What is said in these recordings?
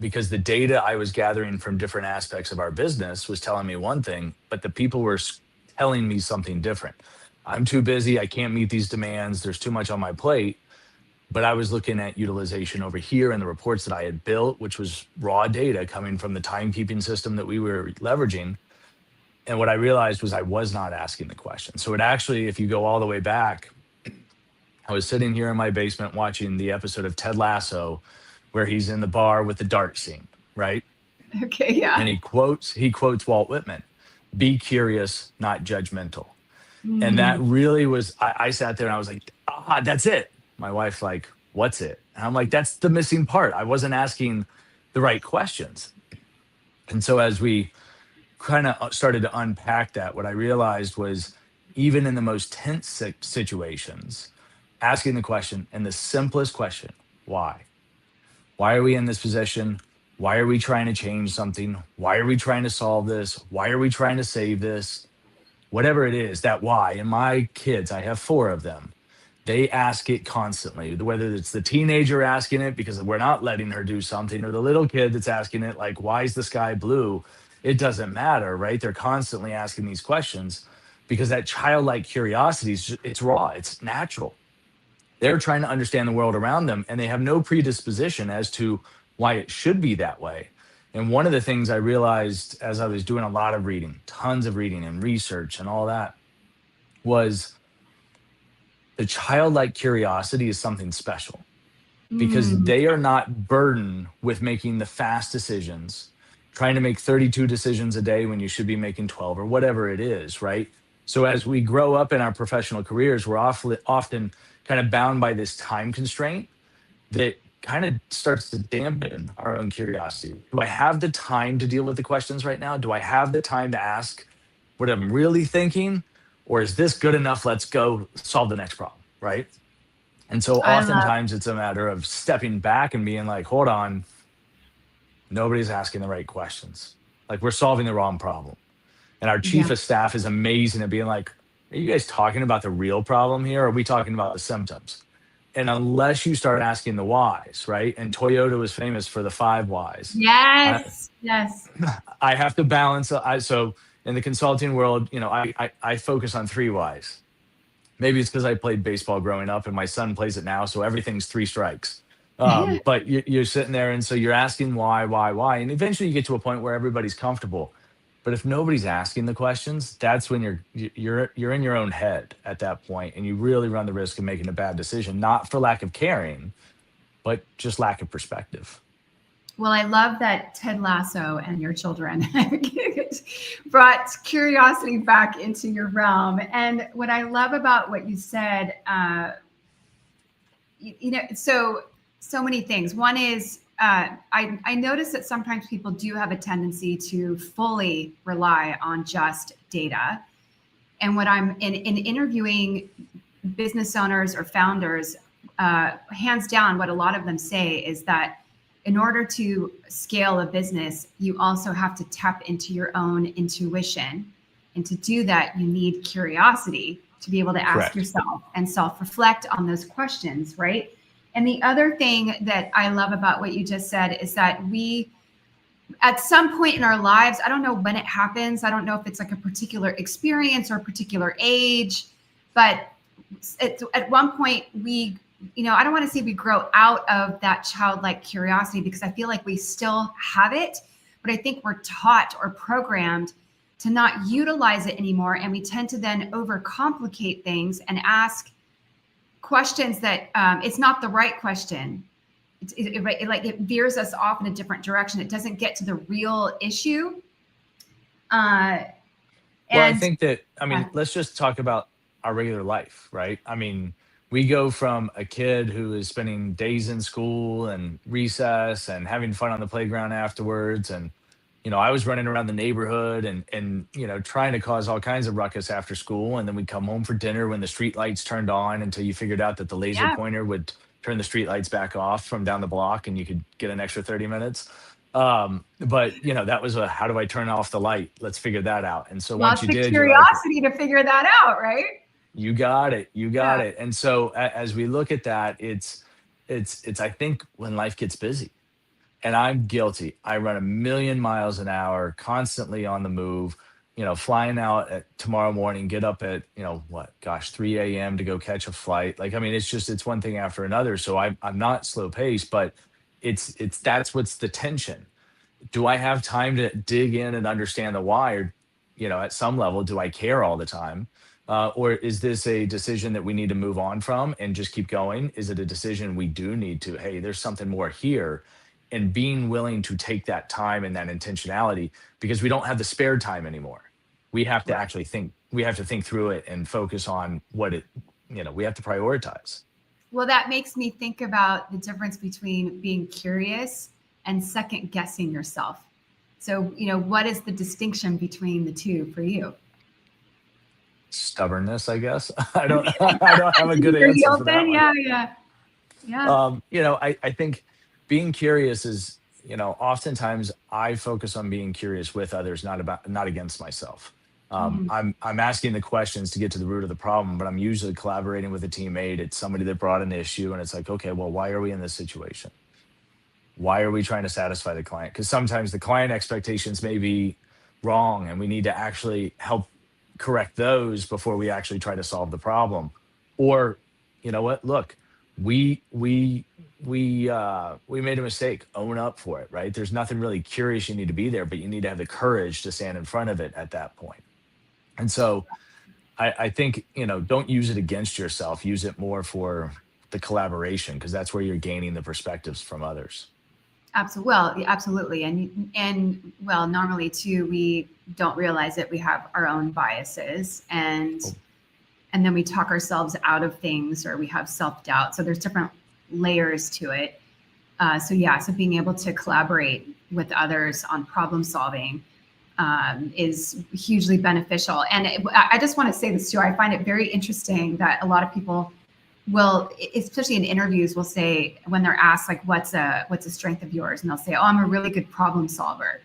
because the data I was gathering from different aspects of our business was telling me one thing, but the people were telling me something different. I'm too busy. I can't meet these demands. There's too much on my plate. But I was looking at utilization over here and the reports that I had built, which was raw data coming from the timekeeping system that we were leveraging. And what I realized was I was not asking the question. So it actually, if you go all the way back, I was sitting here in my basement watching the episode of Ted Lasso where he's in the bar with the dart scene, right? Okay, And yeah. he quotes Walt Whitman, be curious, not judgmental. And that Mm, really was, I sat there and I was like, that's it. My wife's like, what's it? And I'm like, that's the missing part. I wasn't asking the right questions. And so as we kind of started to unpack that, what I realized was even in the most tense situations, asking the question, and the simplest question, why? Why are we in this position? Why are we trying to change something? Why are we trying to solve this? Why are we trying to save this? Whatever it is, that why. And my kids, I have four of them, they ask it constantly, whether it's the teenager asking it because we're not letting her do something, or the little kid that's asking it, like, why is the sky blue? It doesn't matter, right? They're constantly asking these questions because that childlike curiosity is it's raw, it's natural. They're trying to understand the world around them and they have no predisposition as to why it should be that way. And one of the things I realized as I was doing a lot of reading, tons of reading and research and all that, was the childlike curiosity is something special because mm. they are not burdened with making the fast decisions, trying to make 32 decisions a day when you should be making 12 or whatever it is, right? So as we grow up in our professional careers, we're often kind of bound by this time constraint that kind of starts to dampen our own curiosity. Do I have the time to deal with the questions right now? Do I have the time to ask what I'm really thinking? Or is this good enough? Let's go solve the next problem, right? And so I love. oftentimes it's a matter of stepping back and being like, hold on, nobody's asking the right questions. Like we're solving the wrong problem. And our chief Yeah. of staff is amazing at being like, are you guys talking about the real problem here? Or are we talking about the symptoms? And unless you start asking the whys, right? And Toyota was famous for the five whys. I, Yes. Yes. I have to balance. So in the consulting world, I focus on three whys. Maybe it's because I played baseball growing up and my son plays it now. So everything's three strikes. But you're sitting there. And so you're asking why. And eventually you get to a point where everybody's comfortable. But if nobody's asking the questions, that's when you're in your own head at that point, and you really run the risk of making a bad decision, not for lack of caring, but just lack of perspective. Well, I love that Ted Lasso and your children brought curiosity back into your realm. And what I love about what you said, so many things. One is I notice that sometimes people do have a tendency to fully rely on just data. And what I'm in interviewing business owners or founders, hands down, what a lot of them say is that in order to scale a business, you also have to tap into your own intuition. And to do that, you need curiosity to be able to ask Correct. yourself and self-reflect on those questions, right? And the other thing that I love about what you just said is that we, at some point in our lives, I don't know when it happens. I don't know if it's like a particular experience or a particular age, but at one point we, I don't want to say we grow out of that childlike curiosity because I feel like we still have it, but I think we're taught or programmed to not utilize it anymore. And we tend to then overcomplicate things and ask questions that it's not the right question. It veers us off in a different direction. It doesn't get to the real issue. Well, I And think that, let's just talk about our regular life, right? We go from a kid who is spending days in school and recess and having fun on the playground afterwards. And, I was running around the neighborhood and trying to cause all kinds of ruckus after school. And then we'd come home for dinner when the street lights turned on until you figured out that the laser yeah, pointer would turn the street lights back off from down the block and you could get an extra 30 minutes. But that was how do I turn off the light? Let's figure that out. And so once lots you of did, you're like, curiosity to figure that out, right? you got it. You got Yeah. it. And so as we look at that, it's I think when life gets busy And I'm guilty. I run a million miles an hour, constantly on the move, flying out at tomorrow morning, get up at, what, gosh, 3 a.m. to go catch a flight. Like, I mean, it's one thing after another. So I'm not slow paced, but that's what's the tension. Do I have time to dig in and understand the why? Or, at some level, do I care all the time? Or is this a decision that we need to move on from and just keep going? Is it a decision we do need to, hey, there's something more here? And being willing to take that time and that intentionality, because we don't have the spare time anymore. We have to Right. actually think, we have to think through it and focus on we have to prioritize. Well, that makes me think about the difference between being curious and second guessing yourself. So, what is the distinction between the two for you? Stubbornness, I guess. I don't have a good Are you answer for that open? one. Yeah, yeah, yeah. I think being curious is, oftentimes I focus on being curious with others, not against myself. Mhm. I'm asking the questions to get to the root of the problem, but I'm usually collaborating with a teammate. It's somebody that brought an issue, and it's like, okay, well, why are we in this situation? Why are we trying to satisfy the client? Because sometimes the client expectations may be wrong, and we need to actually help correct those before we actually try to solve the problem. Or, you know what? Look, we made a mistake. Own up for it, right? There's nothing really curious you need to be there, but you need to have the courage to stand in front of it at that point. And so I think, don't use it against yourself. Use it more for the collaboration, because that's where you're gaining the perspectives from others. Absolutely. Well, yeah, absolutely. And well, normally too, we don't realize that we have our own biases, Oh, and then we talk ourselves out of things, or we have self-doubt. So there's different layers to it. So yeah, so being able to collaborate with others on problem solving is hugely beneficial. And I just want to say this too. I find it very interesting that a lot of people will, especially in interviews, will say when they're asked like, what's a strength of yours? And they'll say, oh, I'm a really good problem solver.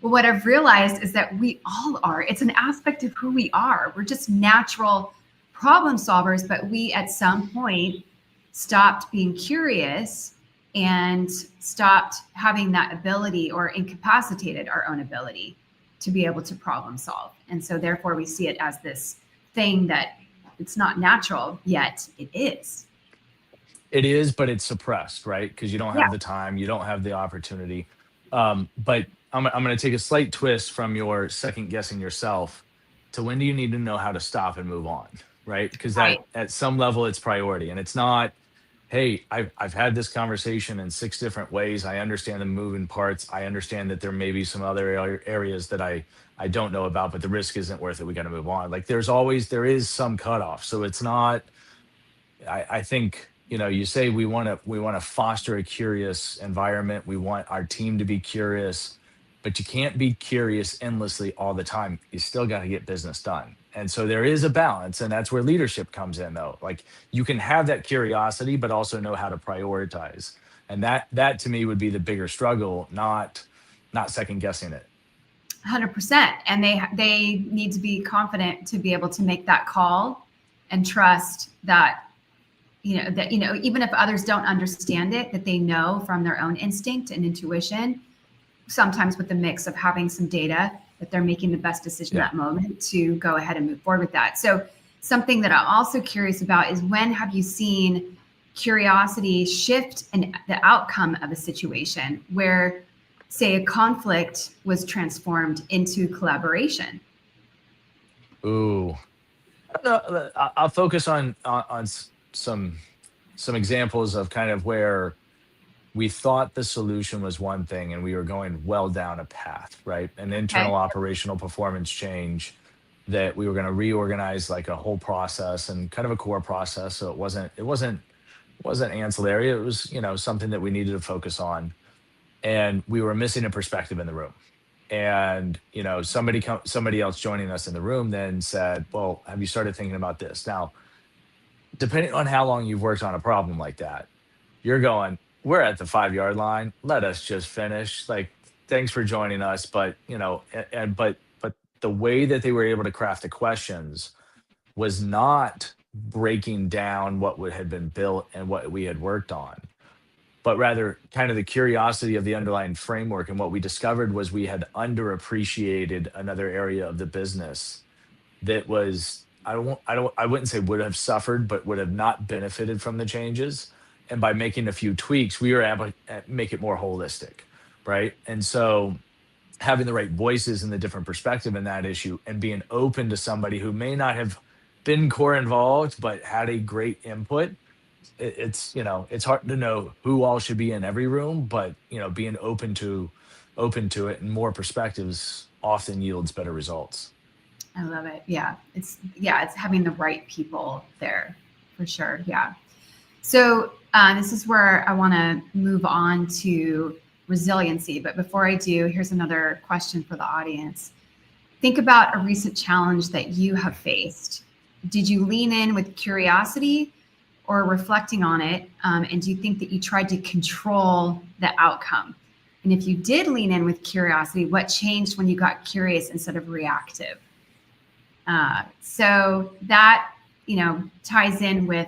Well, what I've realized is that we all are. It's an aspect of who we are. We're just natural problem solvers, but we at some point stopped being curious and stopped having that ability, or incapacitated our own ability to be able to problem solve. And so therefore we see it as this thing that it's not natural, yet it is. it is, but it's suppressed, right? Because you don't Yeah. have the time, you don't have the opportunity. But I'm going to take a slight twist from your second guessing yourself to when do you need to know how to stop and move on, right? Because Right. that at some level it's priority, and it's not, hey, I've had this conversation in six different ways. I understand the moving parts. I understand that there may be some other areas that I don't know about, but the risk isn't worth it. We got to move on. Like there is some cutoff. So it's not, I think, you say we want to foster a curious environment. We want our team to be curious, but you can't be curious endlessly all the time. You still got to get business done. And so there is a balance, and that's where leadership comes in though. Like, you can have that curiosity, but also know how to prioritize. And that to me would be the bigger struggle, not second guessing it. 100%. And they need to be confident to be able to make that call and trust that, even if others don't understand it, that they know from their own instinct and intuition, sometimes with the mix of having some data, that they're making the best decision Yeah. at that moment to go ahead and move forward with that. So something that I'm also curious about is, when have you seen curiosity shift in the outcome of a situation where, say, a conflict was transformed into collaboration? Ooh. No, I'll focus on some examples of kind of where we thought the solution was one thing and we were going well down a path, right? An Okay. internal operational performance change that we were going to reorganize, like a whole process and kind of a core process. So it wasn't ancillary. It was, something that we needed to focus on. And we were missing a perspective in the room. And, somebody else joining us in the room then said, well, have you started thinking about this? Now, depending on how long you've worked on a problem like that, you're going, we're at the 5 yard line. Let us just finish. Like, thanks for joining us. But, but the way that they were able to craft the questions was not breaking down what would had been built and what we had worked on. but rather kind of the curiosity of the underlying framework. And what we discovered was we had underappreciated another area of the business that was, I wouldn't say would have suffered, but would have not benefited from the changes. And by making a few tweaks, we were able to make it more holistic, right? And so having the right voices and the different perspective in that issue, and being open to somebody who may not have been core involved but had a great input. It's, it's hard to know who all should be in every room, but being open to it, and more perspectives often yields better results. I love it. It's having the right people there for sure. Yeah. So this is where I want to move on to resiliency. But before I do, here's another question for the audience. Think about a recent challenge that you have faced. Did you lean in with curiosity or reflecting on it? And do you think that you tried to control the outcome? And if you did lean in with curiosity, what changed when you got curious instead of reactive? So that, ties in with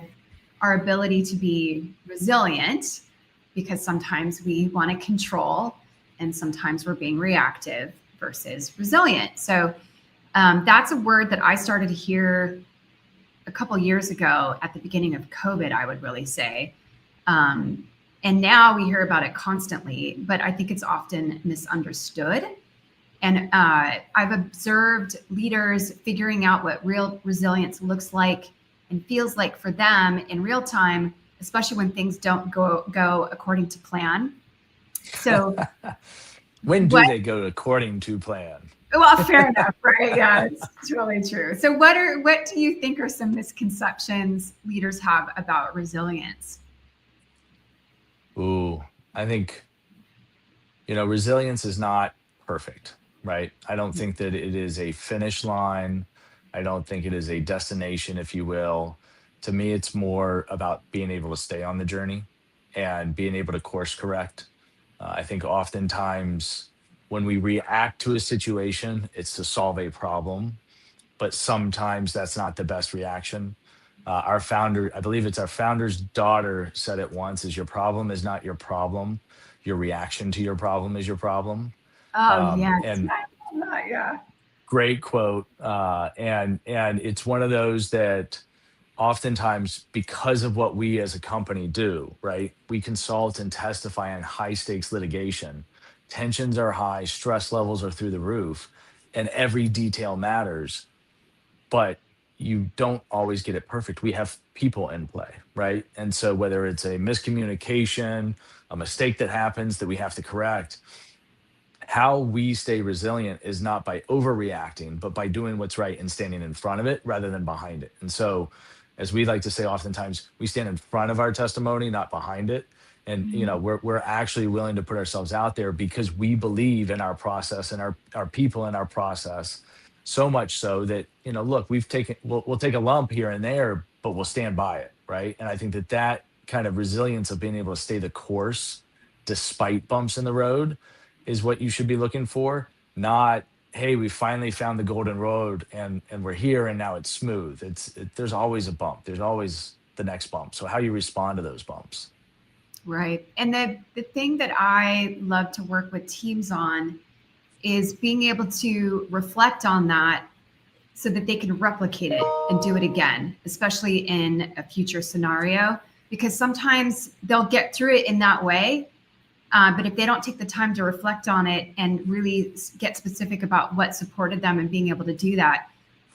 our ability to be resilient, because sometimes we want to control and sometimes we're being reactive versus resilient. So that's a word that I started to hear a couple years ago at the beginning of COVID, I would really say. And now we hear about it constantly, but I think it's often misunderstood. And I've observed leaders figuring out what real resilience looks like and feels like for them in real time, especially when things don't go according to plan. So When do they go according to plan? Well, fair enough, right? Yeah, it's really true. So what do you think are some misconceptions leaders have about resilience? Ooh, I think, resilience is not perfect, right? I don't think that it is a finish line. I don't think it is a destination, if you will. To me, it's more about being able to stay on the journey and being able to course correct. I think oftentimes when we react to a situation, it's to solve a problem, but sometimes that's not the best reaction. Our founder, I believe it's our founder's daughter, said it once: "Is your problem is not your problem. Your reaction to your problem is your problem." Oh, yes. And Yeah. great quote. And it's one of those that oftentimes, because of what we as a company do, right? We consult and testify on high stakes litigation. Tensions are high, stress levels are through the roof, and every detail matters. But you don't always get it perfect. We have people in play, right? And so whether it's a miscommunication, a mistake that happens that we have to correct, how we stay resilient is not by overreacting, but by doing what's right and standing in front of it rather than behind it. And so, as we like to say, oftentimes we stand in front of our testimony, not behind it. And Mhm. we're actually willing to put ourselves out there because we believe in our process and our people in our process, so much so that, look, we'll take a lump here and there, but we'll stand by it, right? And I think that kind of resilience of being able to stay the course despite bumps in the road is what you should be looking for, not, hey, we finally found the golden road and we're here and now it's smooth. There's always a bump. There's always the next bump. So how you respond to those bumps. Right. And the thing that I love to work with teams on is being able to reflect on that so that they can replicate it and do it again, especially in a future scenario, because sometimes they'll get through it in that way. But if they don't take the time to reflect on it and really get specific about what supported them and being able to do that,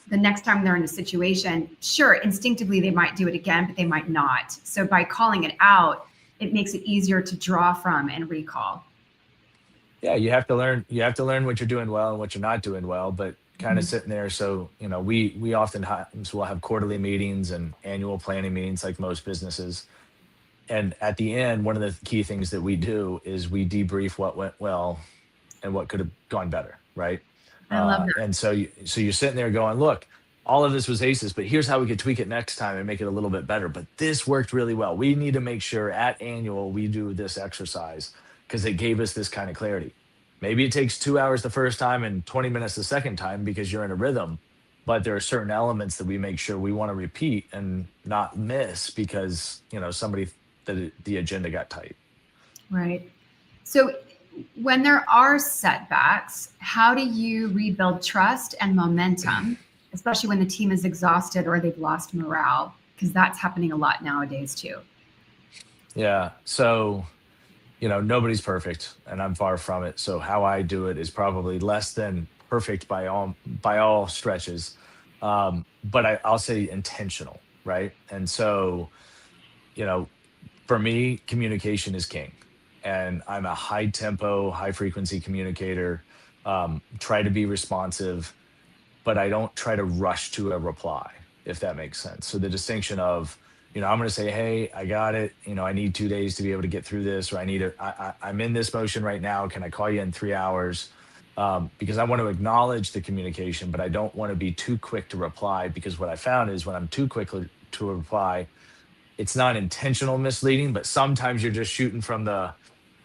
the next time they're in a situation, sure, instinctively they might do it again, but they might not. So by calling it out, it makes it easier to draw from and recall. Yeah, you have to learn what you're doing well and what you're not doing well, but kind of Mhm. sitting there. So, we oftentimes will have quarterly meetings and annual planning meetings like most businesses. And at the end, one of the key things that we do is we debrief what went well and what could have gone better, right? I love that. And so you're sitting there going, look, all of this was aces, but here's how we could tweak it next time and make it a little bit better. But this worked really well. We need to make sure at annual we do this exercise because it gave us this kind of clarity. Maybe it takes 2 hours the first time and 20 minutes the second time because you're in a rhythm, but there are certain elements that we make sure we want to repeat and not miss because somebody that the agenda got tight. Right. So when there are setbacks, how do you rebuild trust and momentum, especially when the team is exhausted or they've lost morale? Because that's happening a lot nowadays too. Yeah. So, nobody's perfect and I'm far from it. So how I do it is probably less than perfect by all stretches. But I'll say intentional, right? And so, you know, for me, communication is king. And I'm a high tempo, high frequency communicator. Try to be responsive, but I don't try to rush to a reply, if that makes sense. So the distinction of, I'm going to say, hey, I got it. I need 2 days to be able to get through this, or I'm in this motion right now. Can I call you in 3 hours? Because I want to acknowledge the communication, but I don't want to be too quick to reply, because what I found is when I'm too quick to reply, it's not intentional misleading, but sometimes you're just shooting from the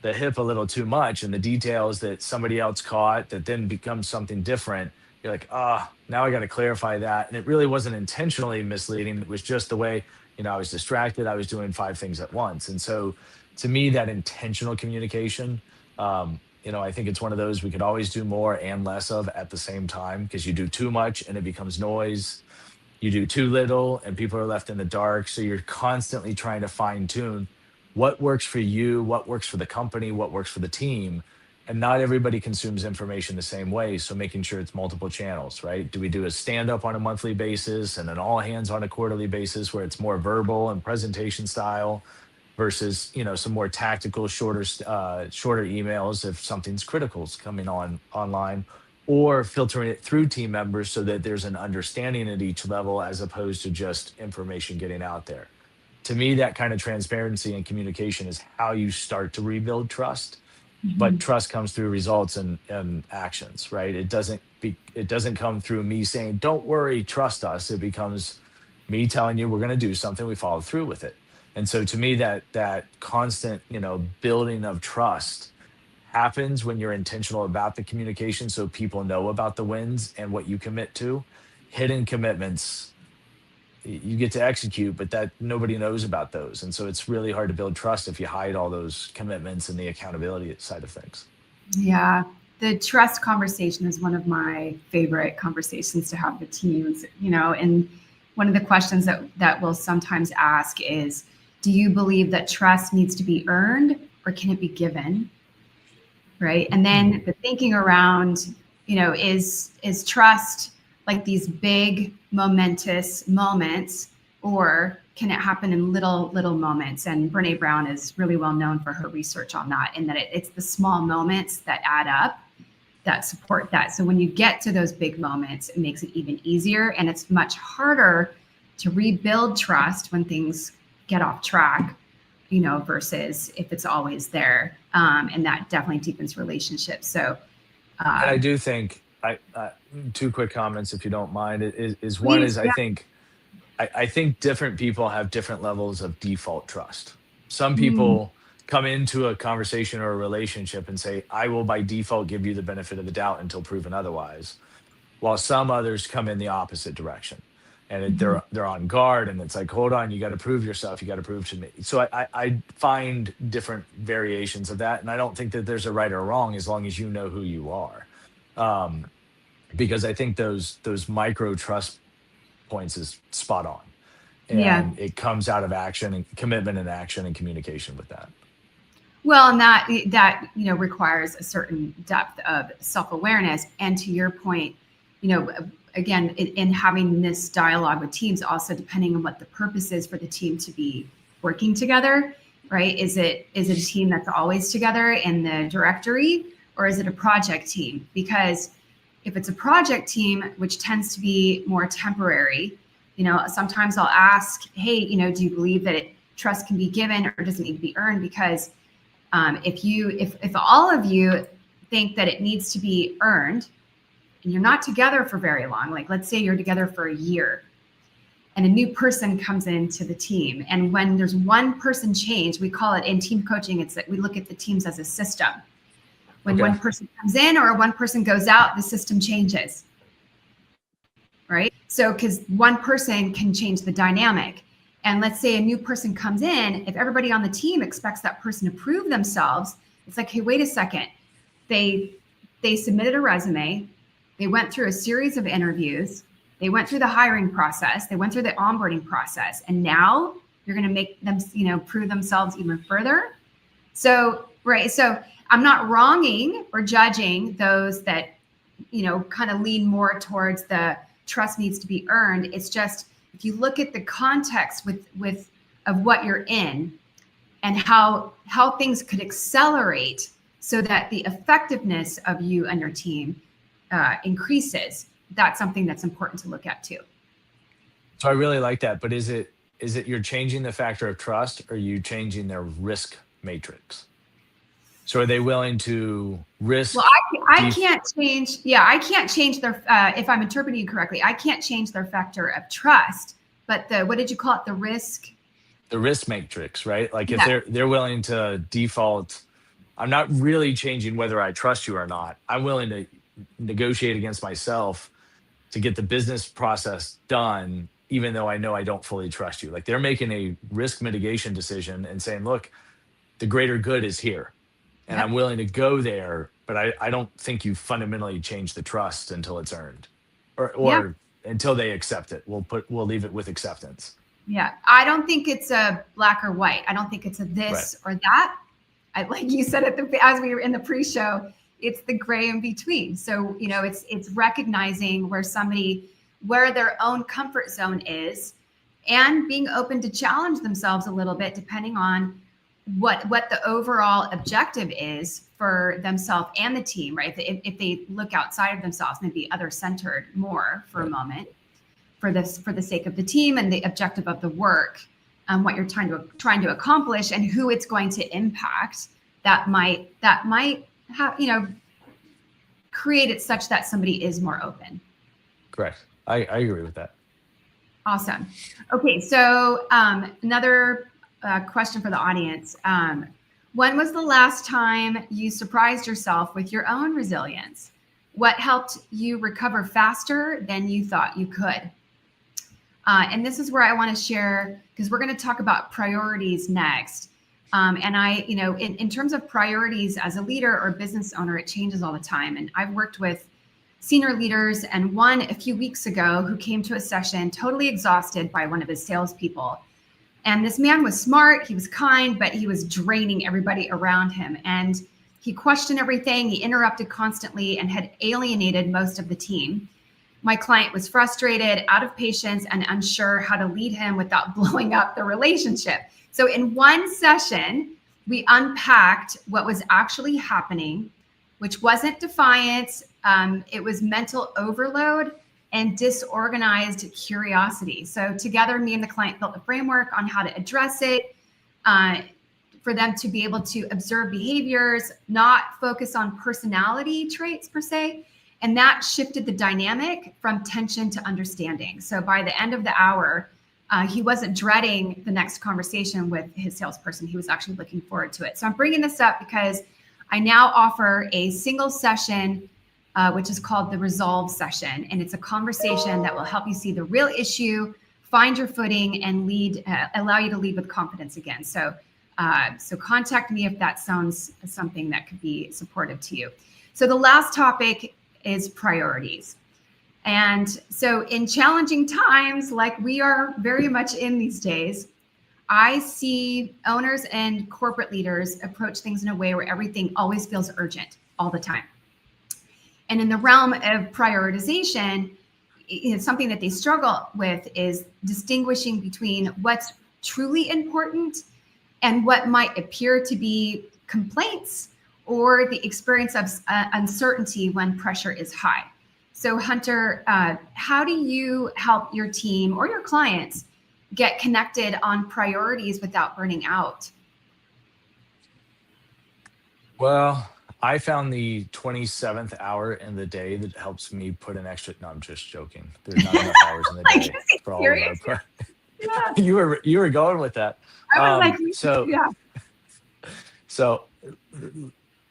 hip a little too much, and the details that somebody else caught that then becomes something different. You're like, now I got to clarify that. And it really wasn't intentionally misleading. It was just the way, I was distracted. I was doing five things at once. And so to me, that intentional communication, I think it's one of those we could always do more and less of at the same time, because you do too much and it becomes noise. You do too little and people are left in the dark. So you're constantly trying to fine tune what works for you, what works for the company, what works for the team. And not everybody consumes information the same way. So making sure it's multiple channels, right? Do we do a stand up on a monthly basis and an all hands on a quarterly basis where it's more verbal and presentation style versus, some more tactical, shorter emails if something's critical is coming online, or filtering it through team members so that there's an understanding at each level as opposed to just information getting out there. To me, that kind of transparency and communication is how you start to rebuild trust. But Mhm. trust comes through results and actions, right? It doesn't come through me saying, don't worry, trust us. It becomes me telling you we're going to do something, we follow through with it. And so to me, that constant, building of trust happens when you're intentional about the communication, so people know about the wins and what you commit to. Hidden commitments, you get to execute, but that nobody knows about those. And so it's really hard to build trust if you hide all those commitments and the accountability side of things. Yeah. The trust conversation is one of my favorite conversations to have with teams, and one of the questions that we'll sometimes ask is, do you believe that trust needs to be earned or can it be given? Right. And then the thinking around, is trust like these big momentous moments, or can it happen in little moments? And Brene Brown is really well known for her research on that, in that it's the small moments that add up that support that. So when you get to those big moments, it makes it even easier, and it's much harder to rebuild trust when things get off track, versus if it's always there. And that definitely deepens relationships. So, And uh, I do think two quick comments, if you don't mind, is one please, is yeah. I think different people have different levels of default trust. Some Mm, people come into a conversation or a relationship and say, I will by default give you the benefit of the doubt until proven otherwise, while some others come in the opposite direction. And mhm. they're on guard, and it's like, hold on, you got to prove yourself, you got to prove to me. So I find different variations of that, and I don't think that there's a right or wrong as long as you know who you are, um, because I think those micro trust points is spot on, Yeah. and it comes out of action and commitment and action and communication with that. Well, and that requires a certain depth of self-awareness. And to your point, again, in having this dialogue with teams, also depending on what the purpose is for the team to be working together, right? Is it a team that's always together in the directory, or is it a project team? Because if it's a project team, which tends to be more temporary, sometimes I'll ask, hey, do you believe that trust can be given or does it need to be earned? Because if all of you think that it needs to be earned, and you're not together for very long, like let's say you're together for a year, and a new person comes into the team, and when there's one person change, we call it in team coaching, it's that we look at the teams as a system. When Okay. one person comes in or one person goes out, the system changes, right? So because one person can change the dynamic. And let's say a new person comes in, if everybody on the team expects that person to prove themselves, it's like, hey, wait a second. They submitted a resume. They went through a series of interviews. They went through the hiring process. They went through the onboarding process. And now you're going to make them, prove themselves even further. So, right. So I'm not wronging or judging those that, kind of lean more towards the trust needs to be earned. It's just, if you look at the context of what you're in and how things could accelerate so that the effectiveness of you and your team increases, that's something that's important to look at too. So I really like that. But is it you're changing the factor of trust, or are you changing their risk matrix? So are they willing to risk? Well, I can't change. Yeah, I can't change their. If I'm interpreting you correctly, I can't change their factor of trust. But what did you call it? The risk. The risk matrix, right? Like if they're willing to default, I'm not really changing whether I trust you or not. I'm willing to negotiate against myself to get the business process done, even though I know I don't fully trust you. Like they're making a risk mitigation decision and saying, look, the greater good is here. And I'm willing to go there, but I don't think you fundamentally change the trust until it's earned, or until they accept it. We'll leave it with acceptance. Yeah, I don't think it's a black or white. I don't think it's a this or that. Like you said as we were in the pre-show, it's the gray in between. So it's recognizing where their own comfort zone is, and being open to challenge themselves a little bit, depending on what the overall objective is for themselves and the team, right? If they look outside of themselves, maybe other-centered more for a moment, for the sake of the team and the objective of the work, what you're trying to accomplish and who it's going to impact, that might have, create it such that somebody is more open. Correct. I agree with that. Awesome. Okay, so another question for the audience. When was the last time you surprised yourself with your own resilience? What helped you recover faster than you thought you could? And this is where I want to share, because we're going to talk about priorities next. And in terms of priorities as a leader or business owner, it changes all the time. And I've worked with senior leaders, and one a few weeks ago who came to a session totally exhausted by one of his salespeople. And this man was smart, he was kind, but he was draining everybody around him. And he questioned everything, he interrupted constantly, and had alienated most of the team. My client was frustrated, out of patience, and unsure how to lead him without blowing up the relationship. So in one session, we unpacked what was actually happening, which wasn't defiance. It was mental overload and disorganized curiosity. So together, me and the client built a framework on how to address it, for them to be able to observe behaviors, not focus on personality traits per se. And that shifted the dynamic from tension to understanding. So by the end of the hour, he wasn't dreading the next conversation with his salesperson. He was actually looking forward to it. So I'm bringing this up because I now offer a single session, which is called the Resolve session. And it's a conversation that will help you see the real issue, find your footing, and allow you to lead with confidence again. So contact me if that sounds something that could be supportive to you. So the last topic is priorities. And so in challenging times, like we are very much in these days, I see owners and corporate leaders approach things in a way where everything always feels urgent all the time. And in the realm of prioritization, something that they struggle with is distinguishing between what's truly important and what might appear to be complaints or the experience of uncertainty when pressure is high. So Hunter, how do you help your team or your clients get connected on priorities without burning out? Well, I found the 27th hour in the day that helps me put an extra. No, I'm just joking. There's not enough hours in the day for all of our. Yeah. You were going with that. I was So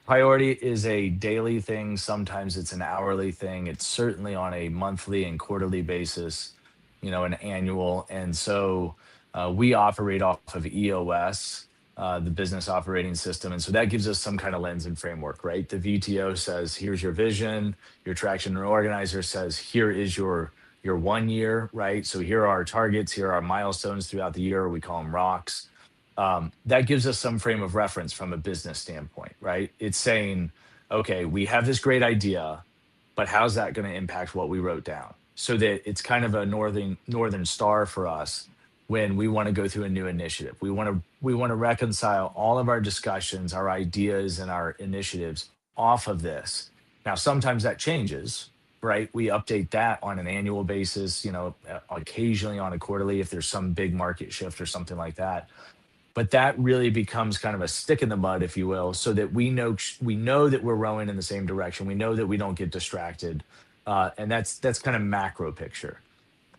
priority is a daily thing. Sometimes it's an hourly thing. It's certainly on a monthly and quarterly basis, an annual. And so We operate off of EOS, the business operating system. And so that gives us some kind of lens and framework, right? The VTO says, here's your vision. Your traction and organizer says, here is your 1 year, right? So here are our targets, here are our milestones throughout the year. We call them rocks. That gives us some frame of reference from a business standpoint, right? It's saying, okay, we have this great idea, but how's that going to impact what we wrote down? So that it's kind of a northern star for us when we want to go through a new initiative. We want to reconcile all of our discussions, our ideas, and our initiatives off of this. Now, sometimes that changes, right? We update that on an annual basis, occasionally on a quarterly if there's some big market shift or something like that. But that really becomes kind of a stick in the mud, if you will, so that we know that we're rowing in the same direction. We know that we don't get distracted, and that's kind of macro picture.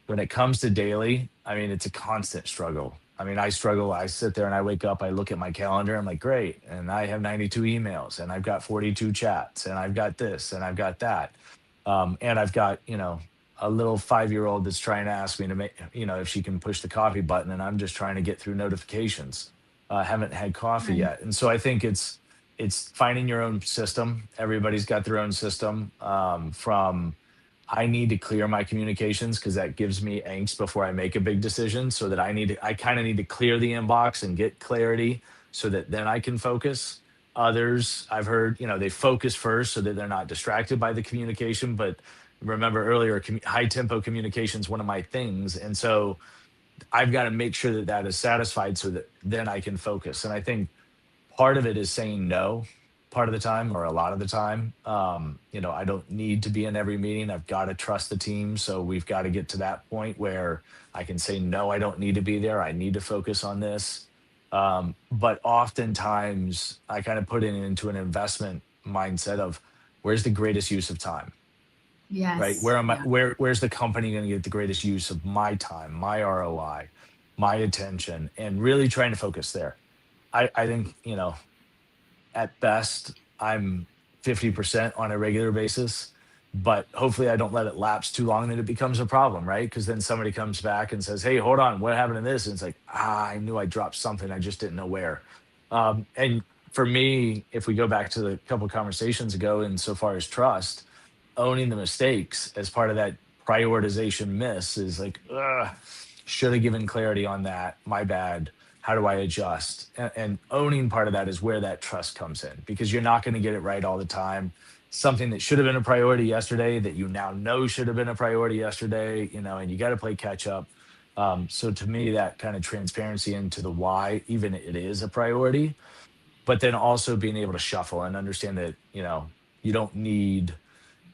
When it comes to daily, I mean, it's a constant struggle. I mean, I struggle. I sit there and I wake up, I look at my calendar, I'm like, great. And I have 92 emails and I've got 42 chats and I've got this and I've got that. And I've got, a little 5-year-old that's trying to ask me to make, if she can push the coffee button. And I'm just trying to get through notifications. Haven't had coffee Right. yet. And so I think it's finding your own system. Everybody's got their own system. From I need to clear my communications because that gives me angst before I make a big decision. So that I kind of need to clear the inbox and get clarity so that then I can focus. Others, I've heard, they focus first so that they're not distracted by the communication. But remember earlier, high tempo communication is one of my things. And so I've got to make sure that that is satisfied so that then I can focus. And I think part of it is saying no part of the time or a lot of the time. I don't need to be in every meeting. I've got to trust the team. So we've got to get to that point where I can say, no, I don't need to be there. I need to focus on this. But oftentimes I kind of put it into an investment mindset of where's the greatest use of time, right? Yes. Where am I, Yeah. where's the company going to get the greatest use of my time, my ROI, my attention, and really trying to focus there. I think, at best, I'm 50% on a regular basis, but hopefully I don't let it lapse too long and it becomes a problem, right? Because then somebody comes back and says, hey, hold on, what happened to this? And it's like, I knew I dropped something. I just didn't know where. And for me, if we go back to the couple conversations ago, insofar as trust, owning the mistakes as part of that prioritization miss is like, should have given clarity on that. My bad. How do I adjust? And owning part of that is where that trust comes in because you're not going to get it right all the time. Something that should have been a priority yesterday that you now know should have been a priority yesterday, and you got to play catch up. So to me, that kind of transparency into the why, even it is a priority, but then also being able to shuffle and understand that, you don't need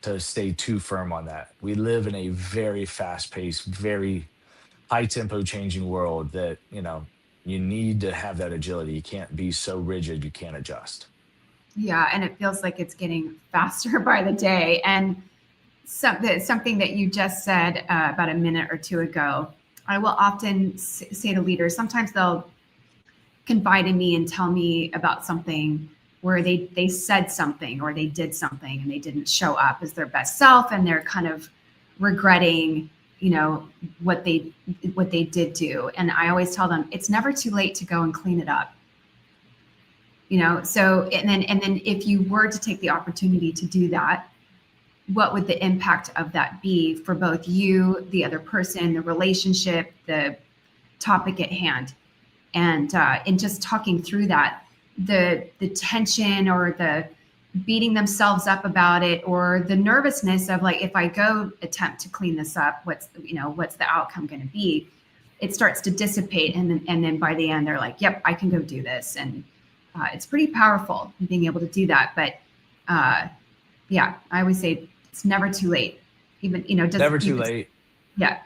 to stay too firm on that. We live in a very fast paced, very high tempo changing world that, you need to have that agility. You can't be so rigid, you can't adjust. Yeah. And it feels like it's getting faster by the day. And something that you just said about a minute or two ago, I will often say to leaders, sometimes they'll confide in me and tell me about something where they said something or they did something and they didn't show up as their best self and they're kind of regretting what they did do. And I always tell them it's never too late to go and clean it up. So and then if you were to take the opportunity to do that, what would the impact of that be for both you, the other person, the relationship, the topic at hand? And in just talking through that, the tension or the beating themselves up about it or the nervousness of like, if I go attempt to clean this up, what's the outcome going to be? It starts to dissipate. And then by the end, they're like, yep, I can go do this. And it's pretty powerful being able to do that. But yeah, I always say it's never too late. Even, Never too late. Yeah.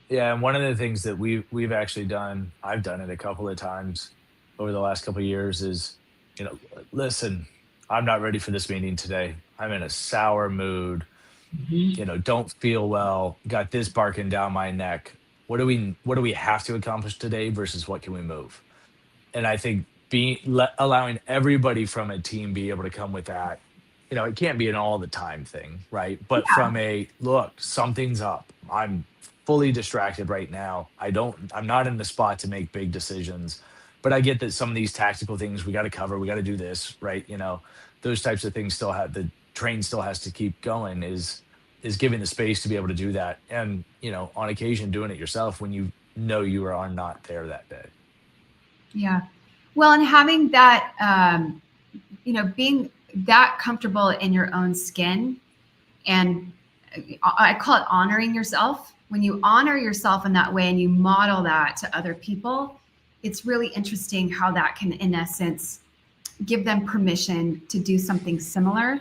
Yeah, and one of the things that we've actually done, I've done it a couple of times over the last couple of years is, listen, I'm not ready for this meeting today. I'm in a sour mood, Mhm. don't feel well, got this barking down my neck. What do we have to accomplish today versus what can we move? And I think allowing everybody from a team be able to come with that, it can't be an all the time thing, right? But Yeah. from a look, something's up. I'm fully distracted right now. I'm not in the spot to make big decisions, but I get that some of these tactical things we got to cover, we got to do this, right? Those types of things still have the train still has to keep going is giving the space to be able to do that. And, on occasion doing it yourself when you are not there that day. Yeah. Well, and having that, being that comfortable in your own skin, and I call it honoring yourself. When you honor yourself in that way and you model that to other people, it's really interesting how that can, in essence, give them permission to do something similar.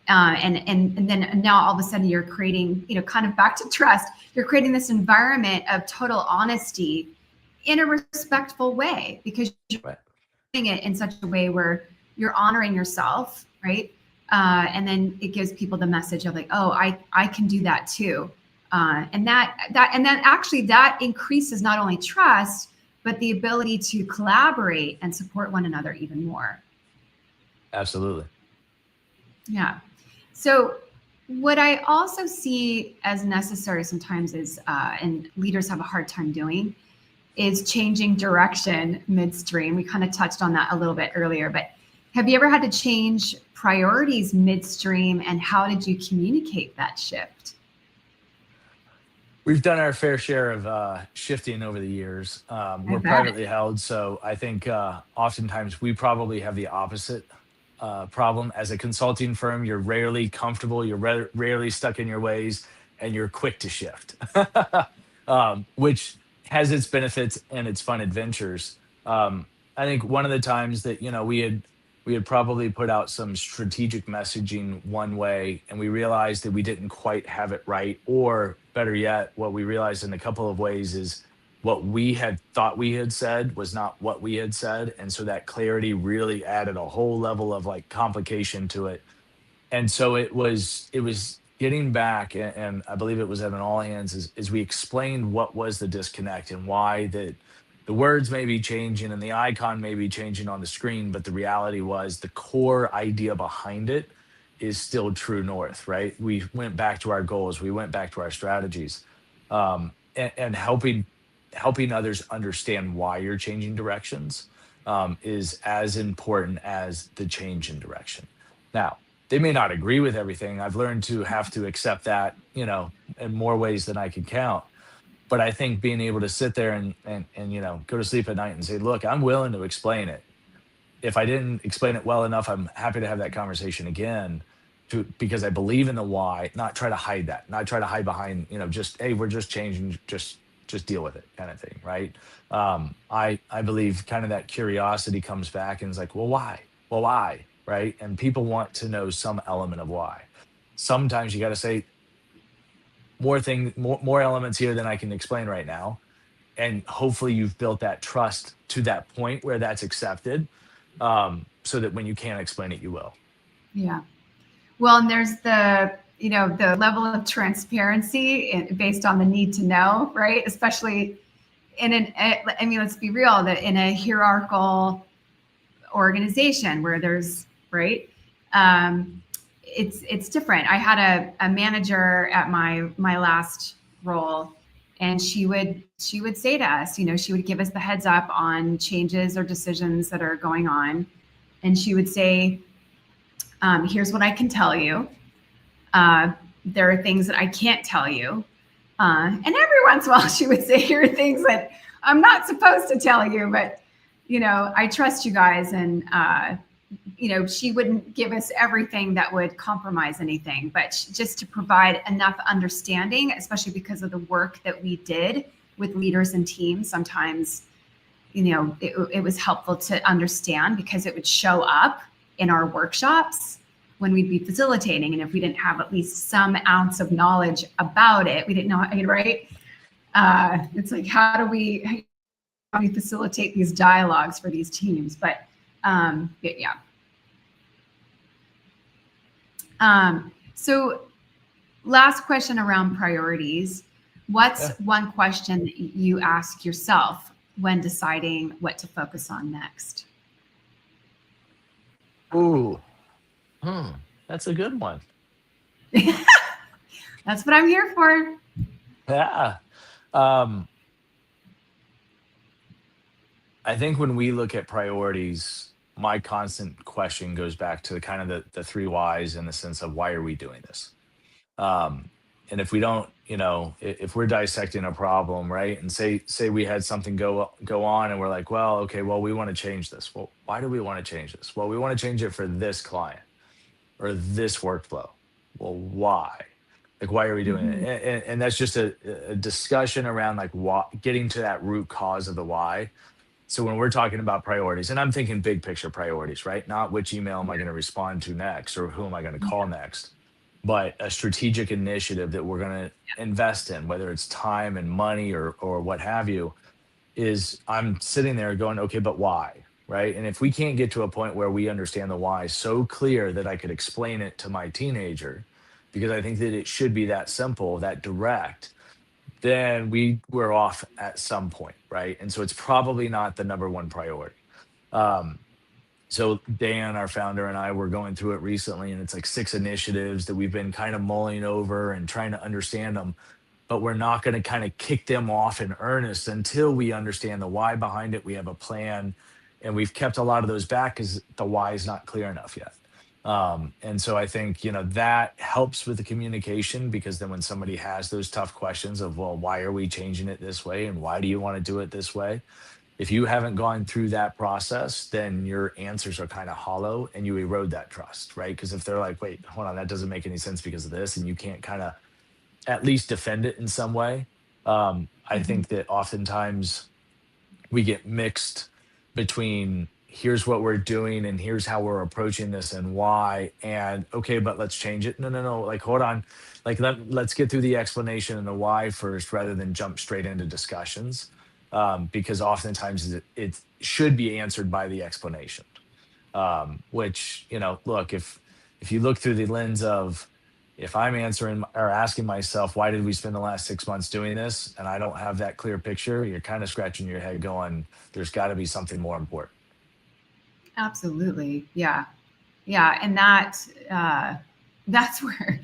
And then now all of a sudden you're creating, kind of back to trust, you're creating this environment of total honesty in a respectful way, because you're Right. doing it in such a way where you're honoring yourself, right? And then it gives people the message of like, oh, I can do that too. And then actually that increases not only trust, but the ability to collaborate and support one another even more. Absolutely. Yeah. So what I also see as necessary sometimes is, and leaders have a hard time doing, is changing direction midstream. We kind of touched on that a little bit earlier, but have you ever had to change priorities midstream, and how did you communicate that shift? We've done our fair share of shifting over the years. I We're bet. privately held, so I think oftentimes we probably have the opposite problem. As a consulting firm, you're rarely comfortable, you're rarely stuck in your ways, and you're quick to shift, which has its benefits and its fun adventures. I think one of the times that we had probably put out some strategic messaging one way, and we realized that we didn't quite have it right, or better yet, what we realized in a couple of ways is what we had thought we had said was not what we had said, and so that clarity really added a whole level of like complication to it. And so it was getting back, and I believe it was at an all hands, is we explained what was the disconnect and why that the words may be changing and the icon may be changing on the screen, but the reality was the core idea behind it is still true north, right? We went back to our goals, we went back to our strategies, and helping others understand why you're changing directions is as important as the change in direction. Now, they may not agree with everything. I've learned to have to accept that, in more ways than I can count. But I think being able to sit there and go to sleep at night and say, look, I'm willing to explain it. If I didn't explain it well enough, I'm happy to have that conversation again, because I believe in the why, not try to hide that, not try to hide behind, just, hey, we're just changing, just deal with it kind of thing, right? I believe kind of that curiosity comes back and is like, well, why? Well, why? Right? And people want to know some element of why. Sometimes you got to say more elements here than I can explain right now, and hopefully you've built that trust to that point where that's accepted, so that when you can't explain it, you will. Yeah. Well, and there's the level of transparency based on the need to know, right? Especially I mean, let's be real, that in a hierarchical organization where there's, right, it's different. I had a manager at my last role, and she would say to us, she would give us the heads up on changes or decisions that are going on, and she would say, here's what I can tell you. There are things that I can't tell you. And every once in a while she would say, here are things that I'm not supposed to tell you, but I trust you guys. And she wouldn't give us everything that would compromise anything, but just to provide enough understanding, especially because of the work that we did with leaders and teams. Sometimes, it was helpful to understand, because it would show up in our workshops when we'd be facilitating. And if we didn't have at least some ounce of knowledge about it, we didn't know, right? It's like, how do we facilitate these dialogues for these teams? But yeah. So last question around priorities. What's one question that you ask yourself when deciding what to focus on next? Ooh, that's a good one. That's what I'm here for. Yeah. Um, I think when we look at priorities, my constant question goes back to kind of the three whys in the sense of why are we doing this? Um, and if we don't, if we're dissecting a problem, right, and say we had something go on, and we're like, well, okay, well, we want to change this. Well, why do we want to change this? Well, we want to change it for this client or this workflow. Well, why? Like, why are we doing it? Mhm. And that's just a discussion around like getting to that root cause of the why. So when we're talking about priorities, and I'm thinking big picture priorities, right? Not which email am I going to respond to next or who am I going to call Yeah. next, but a strategic initiative that we're going to invest in, whether it's time and money or what have you, is I'm sitting there going, okay, but why? Right. And if we can't get to a point where we understand the why so clear that I could explain it to my teenager, because I think that it should be that simple, that direct, then we're off at some point, right? And so it's probably not the number one priority. Um, so Dan, our founder, and I were going through it recently, and it's like 6 initiatives that we've been kind of mulling over and trying to understand them, but we're not going to kind of kick them off in earnest until we understand the why behind it. We have a plan, and we've kept a lot of those back because the why is not clear enough yet. And so I think, that helps with the communication, because then when somebody has those tough questions of, well, why are we changing it this way? And why do you want to do it this way? If you haven't gone through that process, then your answers are kind of hollow and you erode that trust, right? Because if they're like, wait, hold on, that doesn't make any sense because of this, and you can't kind of at least defend it in some way. I Mhm. think that oftentimes we get mixed between here's what we're doing and here's how we're approaching this and why, and okay, but let's change it. No, no, no, like, hold on, like, let's get through the explanation and the why first rather than jump straight into discussions, because oftentimes it should be answered by the explanation, which, look, if you look through the lens of, if I'm answering or asking myself, why did we spend the last 6 months doing this? And I don't have that clear picture, you're kind of scratching your head going, there's got to be something more important. Absolutely. Yeah. Yeah. And that's where,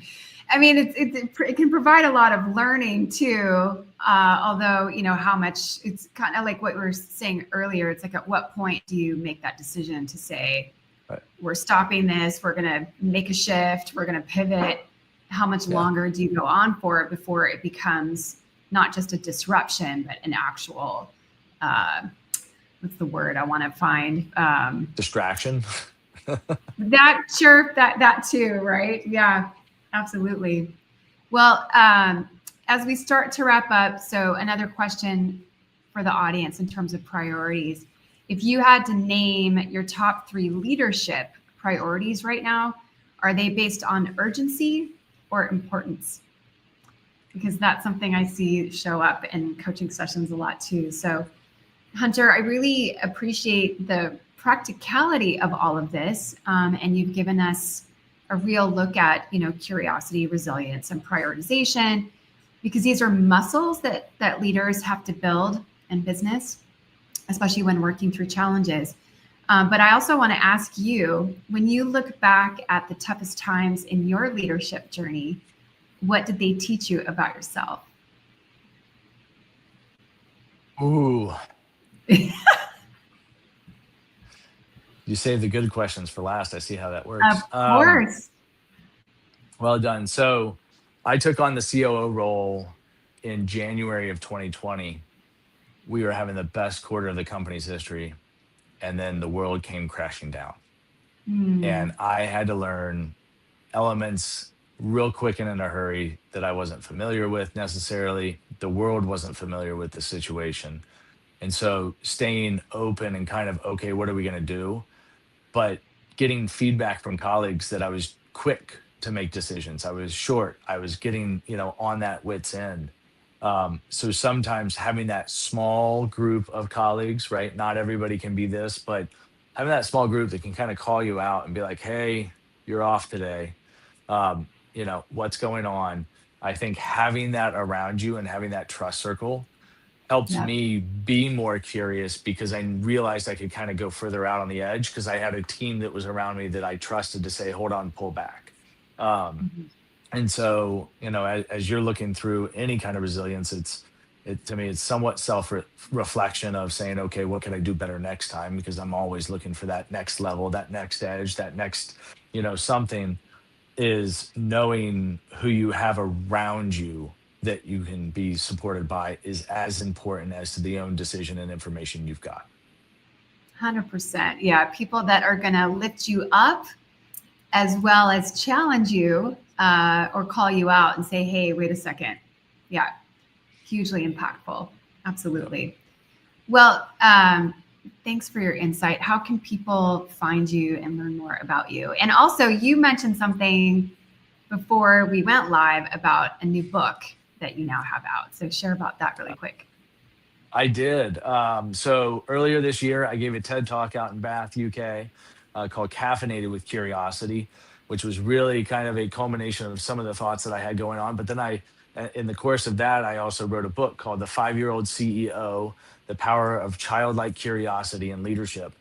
I mean, it can provide a lot of learning too. Although, how much, it's kind of like what we were saying earlier. It's like, at what point do you make that decision to say, Right. we're stopping this, we're going to make a shift, we're going to pivot? How much Yeah. longer do you go on for it before it becomes not just a disruption, but an actual, uh, what's the word I want to find? Distraction. That, sure, that too, right? Yeah, absolutely. Well, as we start to wrap up, so another question for the audience in terms of priorities. If you had to name your top 3 leadership priorities right now, are they based on urgency or importance? Because that's something I see show up in coaching sessions a lot too. So Hunter, I really appreciate the practicality of all of this, and you've given us a real look at, curiosity, resilience, and prioritization, because these are muscles that leaders have to build in business, especially when working through challenges. But I also want to ask you, when you look back at the toughest times in your leadership journey, what did they teach you about yourself? Ooh, you save the good questions for last. I see how that Of works. course. Well done. So I took on the COO role in January of 2020. We were having the best quarter of the company's history, and then the world came crashing down. Hmm. And I had to learn elements real quick and in a hurry that I wasn't familiar with necessarily. The world wasn't familiar with the situation. And so staying open and kind of, okay, what are we going to do? But getting feedback from colleagues that I was quick to make decisions. I was short. I was getting, on that wit's end. So sometimes having that small group of colleagues, right? Not everybody can be this, but having that small group that can kind of call you out and be like, hey, you're off today. What's going on? I think having that around you and having that trust circle helped Yep. me be more curious, because I realized I could kind of go further out on the edge because I had a team that was around me that I trusted to say, hold on, pull back. Um, Mhm. and so, as you're looking through any kind of resilience, to me, it's somewhat self-reflection of saying, okay, what can I do better next time? Because I'm always looking for that next level, that next edge, that next, something. Is knowing who you have around you that you can be supported by is as important as to the own decision and information you've got. 100%. Yeah. People that are going to lift you up as well as challenge you or call you out and say, hey, wait a second. Yeah. Hugely impactful. Absolutely. Well, thanks for your insight. How can people find you and learn more about you? And also, you mentioned something before we went live about a new book that you now have out. So share about that really quick. I did. So earlier this year, I gave a TED Talk out in Bath, UK, called Caffeinated with Curiosity, which was really kind of a culmination of some of the thoughts that I had going on. But then in the course of that, I also wrote a book called The 5-Year-Old CEO, The Power of Childlike Curiosity and Leadership.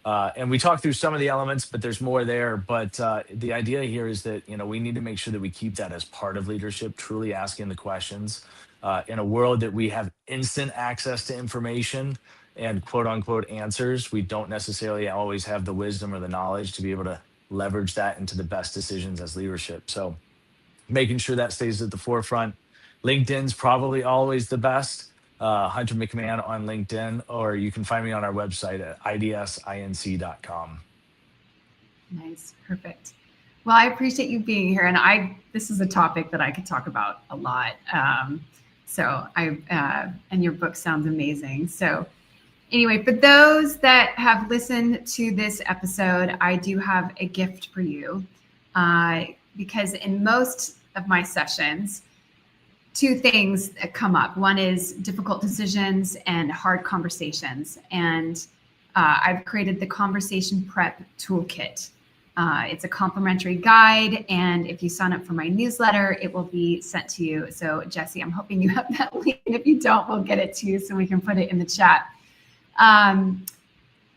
And we talked through some of the elements, but there's more there. But the idea here is that, we need to make sure that we keep that as part of leadership, truly asking the questions. In a world that we have instant access to information and quote unquote answers, we don't necessarily always have the wisdom or the knowledge to be able to leverage that into the best decisions as leadership. So making sure that stays at the forefront. LinkedIn's probably always the best. Hunter McMahon on LinkedIn, or you can find me on our website at idsinc.com. Nice. Perfect. Well, I appreciate you being here. And this is a topic that I could talk about a lot. And your book sounds amazing. So anyway, for those that have listened to this episode, I do have a gift for you because in most of my sessions, two things come up. One is difficult decisions and hard conversations. And I've created the Conversation Prep Toolkit. It's a complimentary guide, and if you sign up for my newsletter, it will be sent to you. So, Jesse, I'm hoping you have that link. And if you don't, we'll get it to you so we can put it in the chat.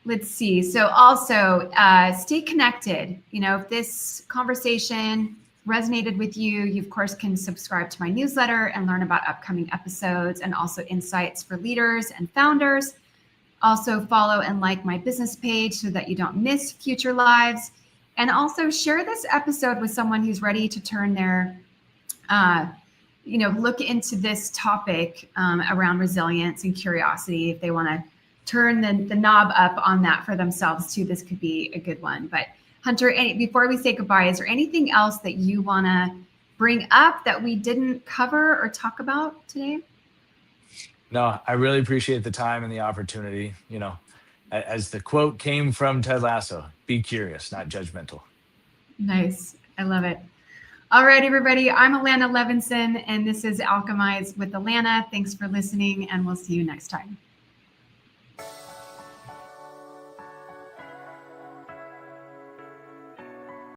Let's see. So also stay connected. If this conversation resonated with you, you, of course, can subscribe to my newsletter and learn about upcoming episodes and also insights for leaders and founders. Also follow and like my business page so that you don't miss future lives. And also share this episode with someone who's ready to turn their, look into this topic around resilience and curiosity. If they want to turn the knob up on that for themselves too, this could be a good one. But Hunter, before we say goodbye, is there anything else that you want to bring up that we didn't cover or talk about today? No, I really appreciate the time and the opportunity. As the quote came from Ted Lasso, be curious, not judgmental. Nice. I love it. All right, everybody. I'm Alanna Levenson, and this is Alchemize with Alanna. Thanks for listening, and we'll see you next time.